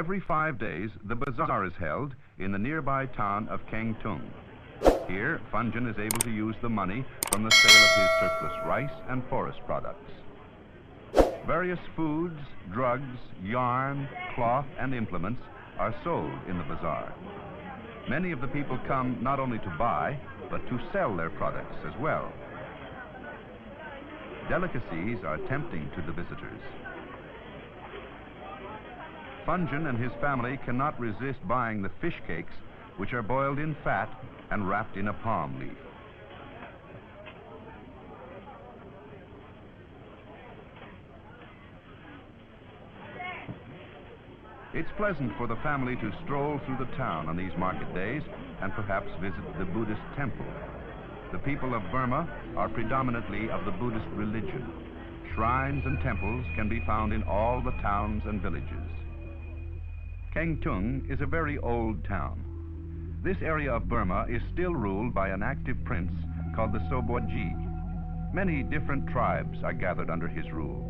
Every 5 days, the bazaar is held in the nearby town of Kengtung. Here, Funjin is able to use the money from the sale of his surplus rice and forest products. Various foods, drugs, yarn, cloth, and implements are sold in the bazaar. Many of the people come not only to buy, but to sell their products as well. Delicacies are tempting to the visitors. Funjin and his family cannot resist buying the fish cakes, which are boiled in fat and wrapped in a palm leaf. It's pleasant for the family to stroll through the town on these market days and perhaps visit the Buddhist temple. The people of Burma are predominantly of the Buddhist religion. Shrines and temples can be found in all the towns and villages. Kengtung is a very old town. This area of Burma is still ruled by an active prince called the Soboji. Many different tribes are gathered under his rule.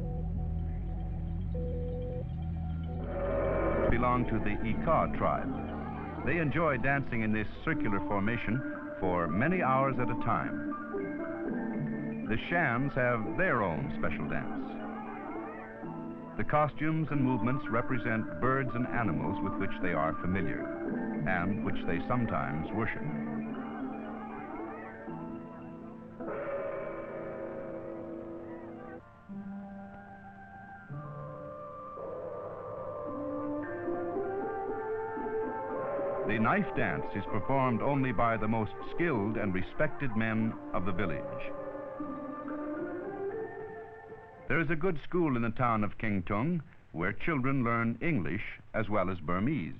Belong to the Ika tribe. They enjoy dancing in this circular formation for many hours at a time. The Shans have their own special dance. The costumes and movements represent birds and animals with which they are familiar and which they sometimes worship. The knife dance is performed only by the most skilled and respected men of the village. There is a good school in the town of Kengtung where children learn English as well as Burmese.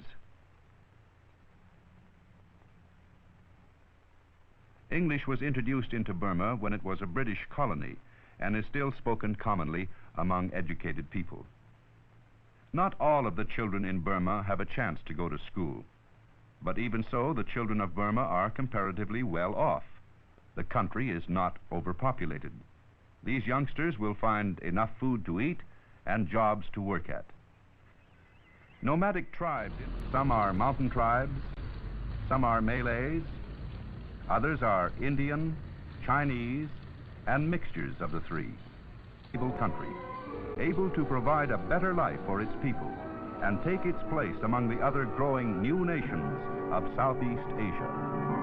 English was introduced into Burma when it was a British colony and is still spoken commonly among educated people. Not all of the children in Burma have a chance to go to school. But even so, the children of Burma are comparatively well off. The country is not overpopulated. These youngsters will find enough food to eat and jobs to work at. Nomadic tribes, some are mountain tribes, some are Malays, others are Indian, Chinese, and mixtures of the three. Able country, able to provide a better life for its people and take its place among the other growing new nations of Southeast Asia.